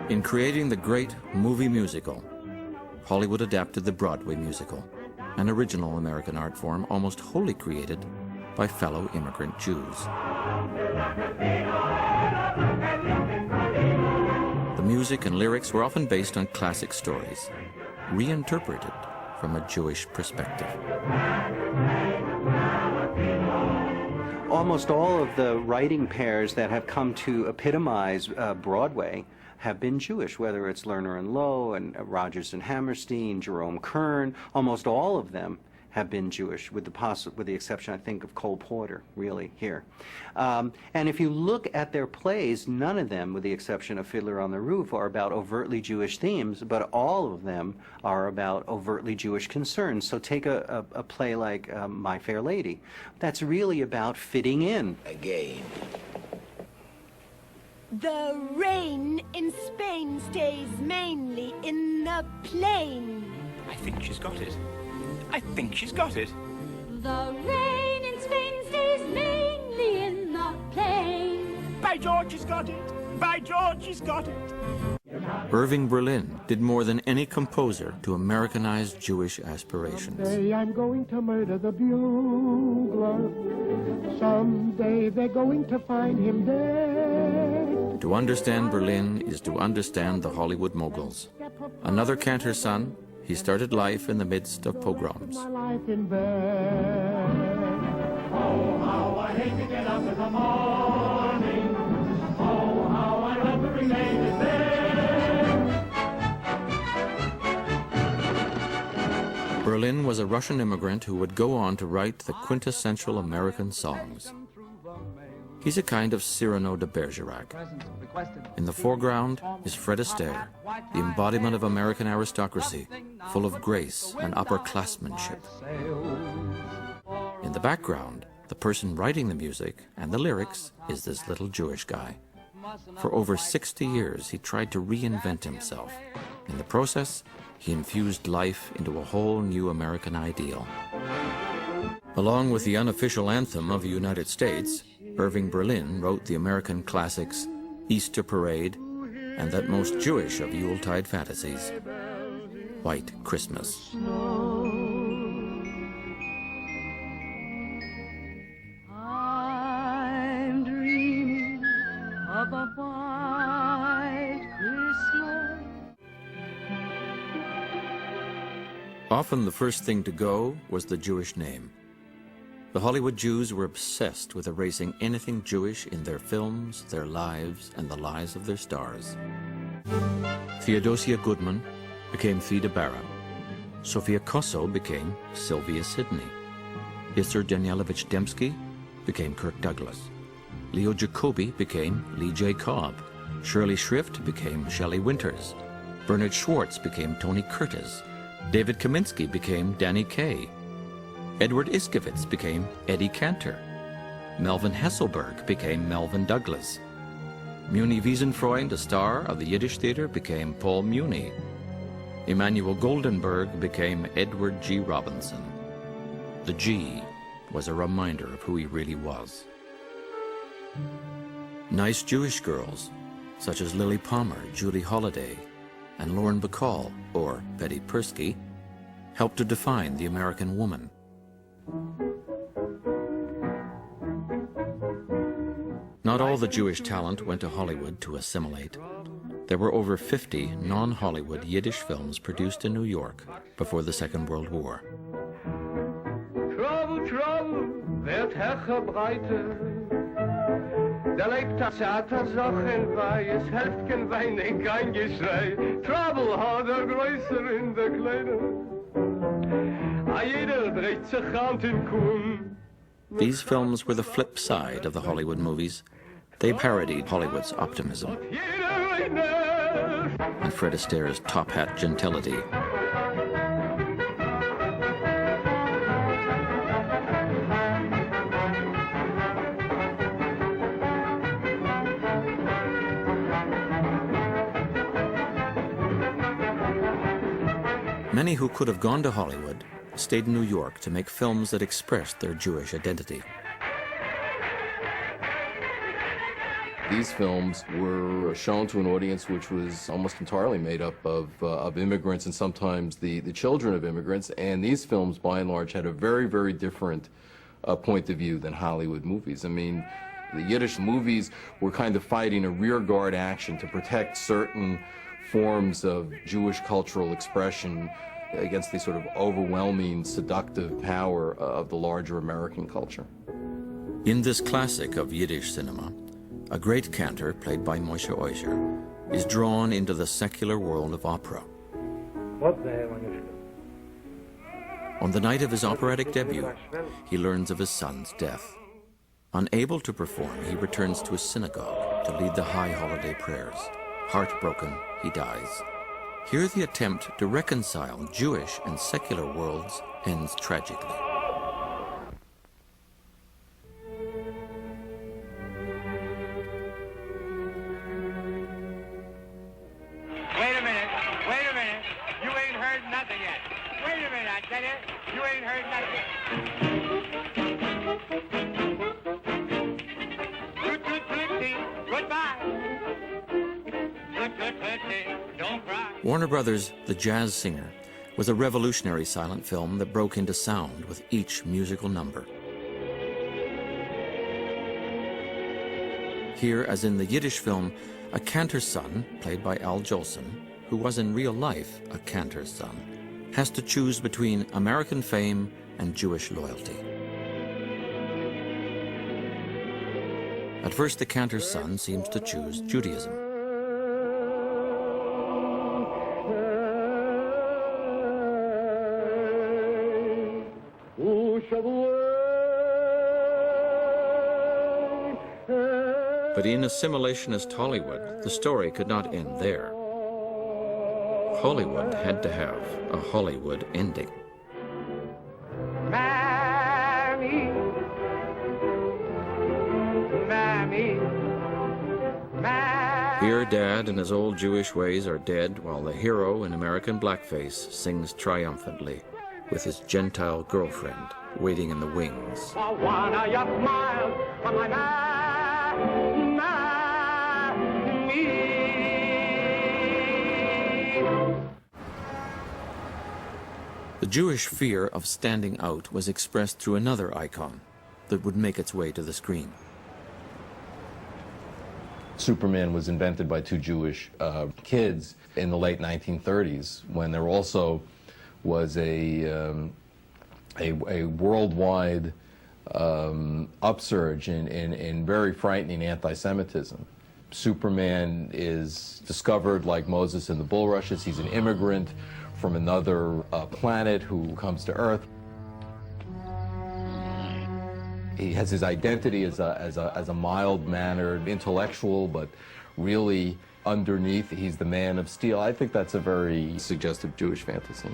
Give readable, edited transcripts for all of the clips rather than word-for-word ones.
In creating the great movie musical, Hollywood adapted the Broadway musical, an original American art form almost wholly created by fellow immigrant Jews. The music and lyrics were often based on classic stories, reinterpreted from a Jewish perspective. Almost all of the writing pairs that have come to epitomize Broadway have been Jewish, whether it's Lerner and Lowe and Rodgers and Hammerstein, Jerome Kern. Almost all of them have been Jewish, with the exception, I think, of Cole Porter, really, here. And if you look at their plays, none of them, with the exception of Fiddler on the Roof, are about overtly Jewish themes, but all of them are about overtly Jewish concerns. So take a play like My Fair Lady. That's really about fitting in. Again. The rain in Spain stays mainly in the plain. I think she's got it. I think she's got it. The rain in Spain stays mainly in the plain. By George, she's got it. By George, she's got it. Irving Berlin did more than any composer to Americanize Jewish aspirations. Someday I'm going to murder the bugler. Someday they're going to find him dead. To understand Berlin is to understand the Hollywood moguls. Another cantor's son, he started life in the midst of pogroms. My life in bed. Oh, how I hate to get up in the morning. Oh, how I love to remain in bed. Berlin was a Russian immigrant who would go on to write the quintessential American songs. He's a kind of Cyrano de Bergerac. In the foreground is Fred Astaire, the embodiment of American aristocracy, full of grace and upperclassmanship. In the background, the person writing the music and the lyrics is this little Jewish guy. For over 60 years, he tried to reinvent himself. In the process, he infused life into a whole new American ideal. Along with the unofficial anthem of the United States, Irving Berlin wrote the American classics Easter Parade and that most Jewish of Yuletide fantasies, White Christmas. I'm dreaming of a white Christmas. Often the first thing to go was the Jewish name. The Hollywood Jews were obsessed with erasing anything Jewish in their films, their lives, and the lives of their stars. Theodosia Goodman became Theda Bara. Sophia Kosso became Sylvia Sidney. Isser Danielovich Dembski became Kirk Douglas. Leo Jacobi became Lee J. Cobb. Shirley Shrift became Shelley Winters. Bernard Schwartz became Tony Curtis. David Kaminsky became Danny Kaye. Edward Iskevitz became Eddie Cantor. Melvin Hesselberg became Melvin Douglas. Muni Wiesenfreund, a star of the Yiddish theater, became Paul Muni. Emmanuel Goldenberg became Edward G. Robinson. The G was a reminder of who he really was. Nice Jewish girls, such as Lily Palmer, Julie Holliday, and Lauren Bacall, or Betty Persky, helped to define the American woman. Not all the Jewish talent went to Hollywood to assimilate. There were over 50 non-Hollywood Yiddish films produced in New York before the Second World War. Trouble, trouble, wird hergebreite. Da lebt das Theatersachen bei, es helft kein Weinen, kein Geschrei. Trouble hat größer in der Kleine. A jeder dreht sich an den Kuhn. These films were the flip side of the Hollywood movies. They parodied Hollywood's optimism and Fred Astaire's top hat gentility. Many who could have gone to Hollywood stayed in New York to make films that expressed their Jewish identity. These films were shown to an audience which was almost entirely made up of immigrants and sometimes the children of immigrants, and these films, by and large, had a very, very different point of view than Hollywood movies. I mean, the Yiddish movies were kind of fighting a rearguard action to protect certain forms of Jewish cultural expression against the sort of overwhelming, seductive power of the larger American culture. In this classic of Yiddish cinema, a great cantor, played by Moshe Oisher, is drawn into the secular world of opera. On the night of his operatic debut, he learns of his son's death. Unable to perform, he returns to his synagogue to lead the high holiday prayers. Heartbroken, he dies. Here the attempt to reconcile Jewish and secular worlds ends tragically. Wait a minute. You ain't heard nothing yet. Wait a minute, I tell you. You ain't heard nothing yet. Goodbye. Don't cry. Warner Brothers' The Jazz Singer was a revolutionary silent film that broke into sound with each musical number. Here, as in the Yiddish film, a cantor's son, played by Al Jolson, who was in real life a cantor's son, has to choose between American fame and Jewish loyalty. At first, the cantor's son seems to choose Judaism. But in assimilationist Hollywood, the story could not end there. Hollywood had to have a Hollywood ending. Mammy, Here, Dad and his old Jewish ways are dead, while the hero in American blackface sings triumphantly with his Gentile girlfriend waiting in the wings. The Jewish fear of standing out was expressed through another icon that would make its way to the screen. Superman was invented by two Jewish kids in the late 1930s, when there also was a worldwide upsurge in very frightening anti-Semitism. Superman is discovered like Moses in the bulrushes. He's an immigrant from another planet who comes to Earth. He has his identity as a mild-mannered intellectual, but really underneath he's the man of steel. I think that's a very suggestive Jewish fantasy.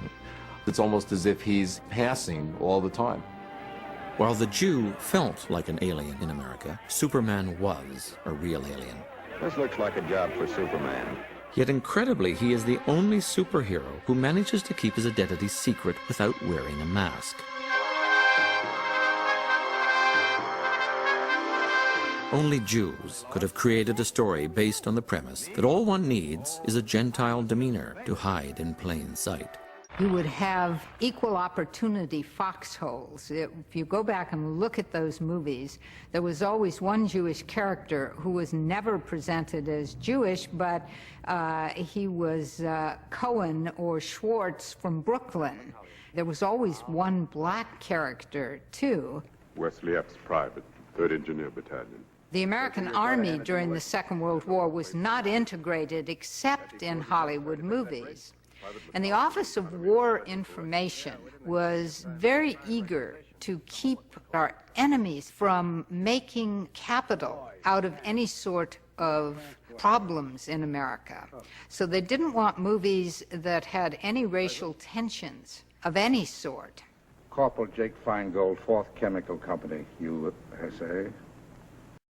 It's almost as if he's passing all the time. While the Jew felt like an alien in America, Superman was a real alien. This looks like a job for Superman. Yet incredibly, he is the only superhero who manages to keep his identity secret without wearing a mask. Only Jews could have created a story based on the premise that all one needs is a Gentile demeanor to hide in plain sight. You would have equal opportunity foxholes. If you go back and look at those movies, there was always one Jewish character who was never presented as Jewish, but he was Cohen or Schwartz from Brooklyn. There was always one black character, too. Wesley Epps, Private, 3rd Engineer Battalion. The American Army during the Second World War was not integrated except in Hollywood movies. And the Office of War Information was very eager to keep our enemies from making capital out of any sort of problems in America. So they didn't want movies that had any racial tensions of any sort. Corporal Jake Feingold, 4th Chemical Company, USA.